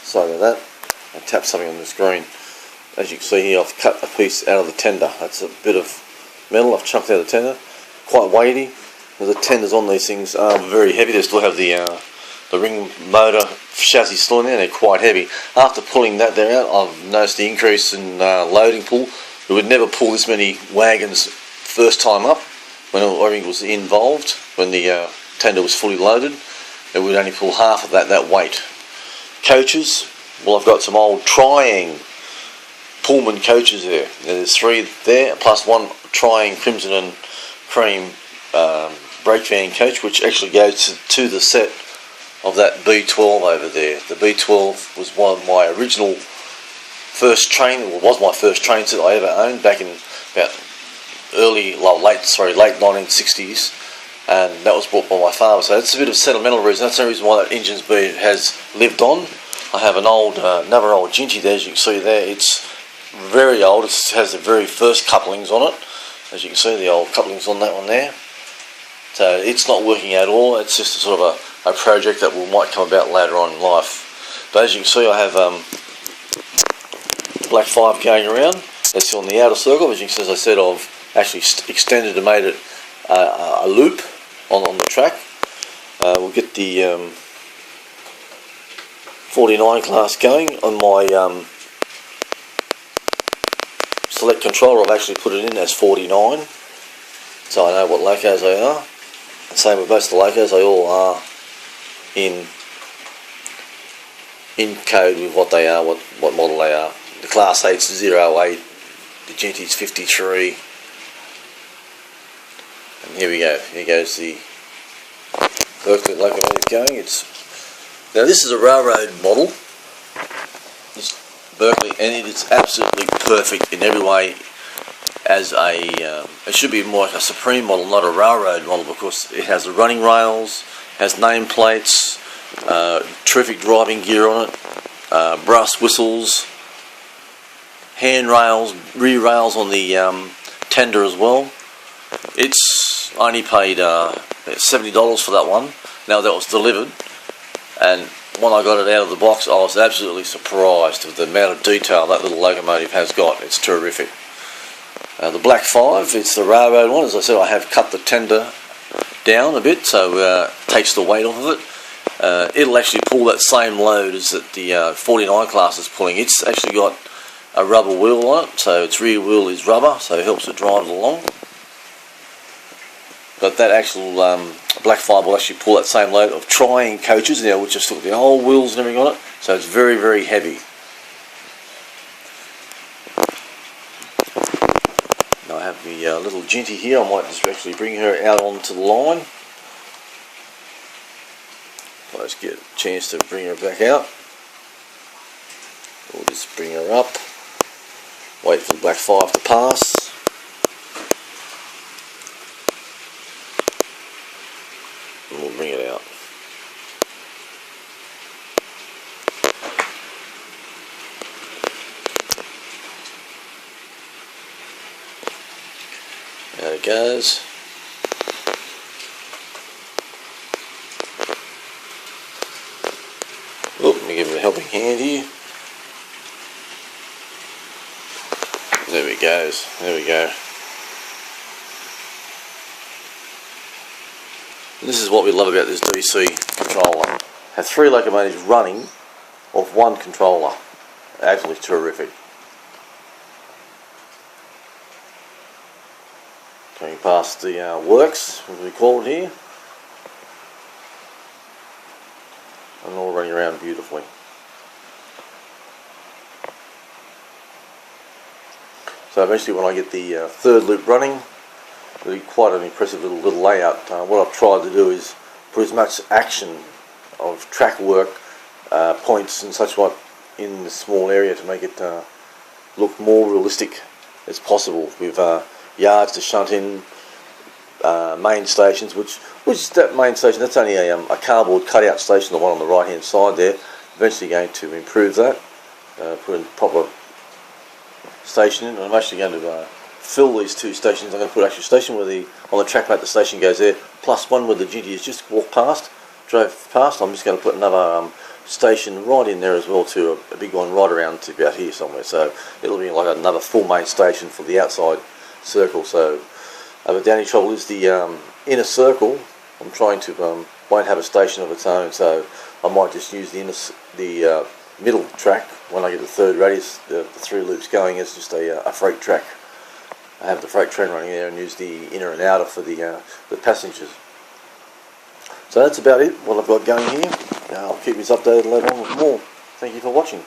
Sorry about that. I tapped something on the screen. As you can see here, I've cut a piece out of the tender. That's a bit of metal I've chucked out of the tender. Quite weighty. The tenders on these things are very heavy. They still have the ring motor chassis still in there. They're quite heavy. After pulling that there out, I've noticed the increase in loading pull. We would never pull this many wagons first time up when everything was involved. When the tender was fully loaded, it would only pull half of that weight. Coaches, well, I've got some old Triang Pullman coaches there. There's 3 there, plus one Triang Crimson and Cream brake van coach, which actually goes to the set of that B12 over there. The B12 was one of my original first train, well, was my first train set I ever owned back in about late 1960s, and that was bought by my father. So that's a bit of sentimental reason. That's the reason why that engine's has lived on. I have an old, another old Ginty there, as you can see there. It's very old. It has the very first couplings on it, as you can see, the old couplings on that one there. So it's not working at all. It's just a sort of a project that might come about later on in life. But as you can see, I have Black 5 going around. That's on the outer circle. As you can see, as I said, I've actually extended and made it a loop on the track. We'll get the 49 class going on my select controller. I've actually put it in as 49, so I know what locos they are. And same with most of the locos, they all are in code with what they are, what model they are. The Class 8's 08, the Ginty's 53, and here we go. Here goes the Berkeley locomotive going. Now this is a railroad model, this Berkeley, and it is absolutely perfect in every way. As it should be more like a Supreme model, not a railroad model, because it has the running rails, has nameplates, terrific driving gear on it, brass whistles, handrails, rear rails on the tender as well. It's only paid $70 for that one. Now that was delivered, and when I got it out of the box, I was absolutely surprised with the amount of detail that little locomotive has got. It's terrific. The Black 5, it's the railroad one. As I said, I have cut the tender down a bit, so it takes the weight off of it. It'll actually pull that same load as that the 49 class is pulling. It's actually got a rubber wheel on it, so its rear wheel is rubber, so it helps it drive it along. But that actual Black 5 will actually pull that same load of Triang coaches now, which has got the whole wheels and everything on it, so it's very, very heavy. Now I have the little Ginty here. I might just actually bring her out onto the line. Let's get a chance to bring her back out. We'll just bring her up, wait for the Black 5 to pass. And we'll bring it out. There it goes. Oh, let me give it a helping hand here. There we goes. There we go. And this is what we love about this DC controller. Has 3 locomotives running off 1 controller. Absolutely terrific. Going past the works, as we call it here. And all running around beautifully. So eventually when I get the 3rd loop running, it'll be quite an impressive little layout. What I've tried to do is put as much action of track work, points and such what in the small area to make it look more realistic as possible, with yards to shunt in, main stations, which that main station, that's only a cardboard cutout station, the one on the right hand side there. Eventually going to improve that, put in proper station in. I'm actually going to fill these 2 stations. I'm going to put actually a station where on the track mat the station goes there, plus one where the Ginty has just walked past, drove past. I'm just going to put another station right in there as well too, a big one right around to about here somewhere, so it'll be like another full main station for the outside circle. So but the only trouble is the inner circle. I'm trying to won't have a station of its own, so I might just use the middle track when I get the third radius, the 3 loops going, as just a freight track. I have the freight train running there and use the inner and outer for the passengers. So that's about it, what I've got going here. I'll keep you updated later on with more. Thank you for watching.